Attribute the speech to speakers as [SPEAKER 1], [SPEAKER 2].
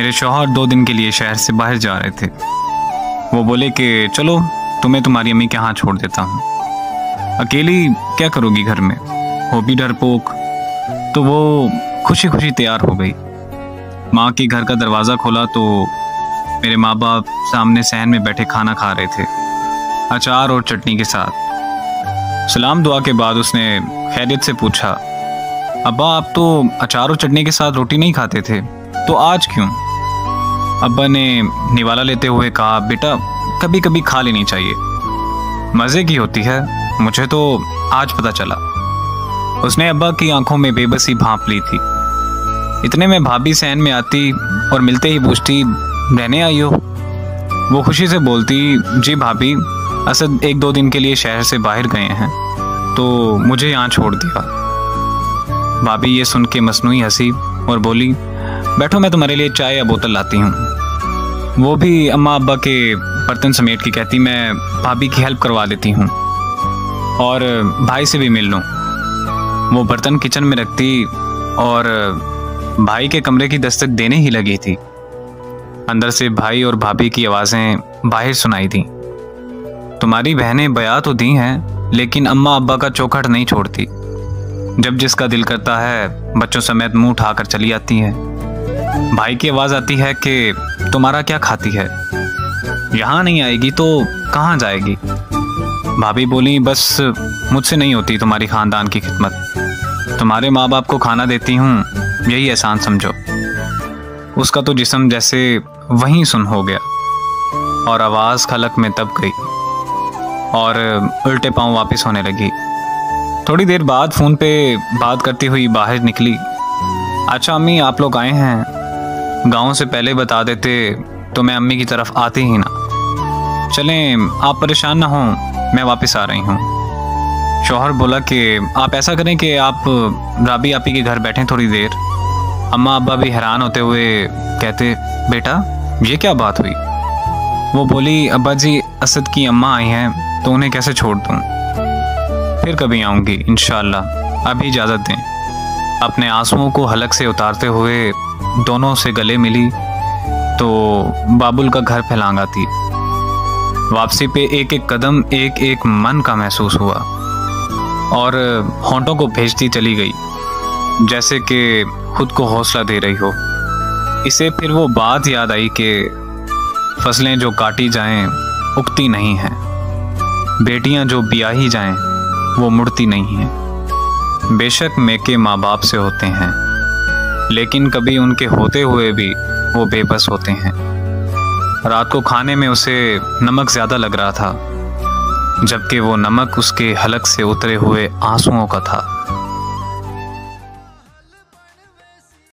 [SPEAKER 1] मेरे शौहर 2 दिन के लिए शहर से बाहर जा रहे थे। वो बोले कि चलो तुम्हें तुम्हारी अम्मी के यहाँ छोड़ देता हूँ, अकेली क्या करोगी घर में, हो भी डरपोक। तो वो खुशी खुशी तैयार हो गई। माँ के घर का दरवाज़ा खोला तो मेरे माँ बाप सामने सहन में बैठे खाना खा रहे थे, अचार और चटनी के साथ। सलाम दुआ के बाद उसने खैरियत से पूछा, अब्बा आप तो अचार और चटनी के साथ रोटी नहीं खाते थे, तो आज क्यों? अब्बा ने निवाला लेते हुए कहा, बेटा कभी कभी खा लेनी चाहिए, मज़े की होती है, मुझे तो आज पता चला। उसने अब्बा की आंखों में बेबसी भांप ली थी। इतने में भाभी सहन में आती और मिलते ही पूछती, रहने आई हो? वो खुशी से बोलती, जी भाभी, असद 1-2 दिन के लिए शहर से बाहर गए हैं तो मुझे यहाँ छोड़ दिया। भाभी ये सुन के मसनूई हंसी और बोली, बैठो मैं तुम्हारे लिए चाय या बोतल लाती हूँ। वो भी अम्मा अब्बा के बर्तन समेट के कहती, मैं भाभी की हेल्प करवा देती हूँ और भाई से भी मिल लूँ। वो बर्तन किचन में रखती और भाई के कमरे की दस्तक देने ही लगी थी। अंदर से भाई और भाभी की आवाज़ें बाहर सुनाई दी, तुम्हारी बहनें बया तो दी हैं लेकिन अम्मा अब्बा का चौखट नहीं छोड़ती, जब जिसका दिल करता है बच्चों समेत मुंह उठाकर चली आती है। भाई की आवाज़ आती है कि तुम्हारा क्या खाती है, यहाँ नहीं आएगी तो कहाँ जाएगी? भाभी बोली, बस मुझसे नहीं होती तुम्हारी ख़ानदान की खिदमत, तुम्हारे माँ बाप को खाना देती हूँ, यही एहसान समझो। उसका तो जिस्म जैसे वहीं सुन हो गया और आवाज़ खलक में दब गई और उल्टे पांव वापस होने लगी। थोड़ी देर बाद फ़ोन पे बात करती हुई बाहर निकली, अच्छा अम्मी आप लोग आए हैं, गांव से पहले बता देते तो मैं अम्मी की तरफ आती ही ना। चलें आप परेशान ना हों, मैं वापस आ रही हूँ। शौहर बोला कि आप ऐसा करें कि आप राबी आपी के घर बैठें थोड़ी देर। अम्मा अब्बा भी हैरान होते हुए कहते, बेटा ये क्या बात हुई? वो बोली, अब्बा जी असद की अम्मा आई हैं तो उन्हें कैसे छोड़ दूँ, फिर कभी आऊँगी इंशाअल्लाह, अभी इजाज़त दें। अपने आंसुओं को हलक से उतारते हुए दोनों से गले मिली तो बाबुल का घर फैलांगा थी। वापसी पे एक एक कदम एक एक मन का महसूस हुआ और होंठों को भेजती चली गई, जैसे कि खुद को हौसला दे रही हो। इसे फिर वो बात याद आई कि फसलें जो काटी जाएं उगती नहीं हैं, बेटियां जो ब्याही जाएं वो मुड़ती नहीं हैं। बेशक मेके माँ बाप से होते हैं लेकिन कभी उनके होते हुए भी वो बेबस होते हैं। रात को खाने में उसे नमक ज़्यादा लग रहा था, जबकि वो नमक उसके हलक से उतरे हुए आंसुओं का था।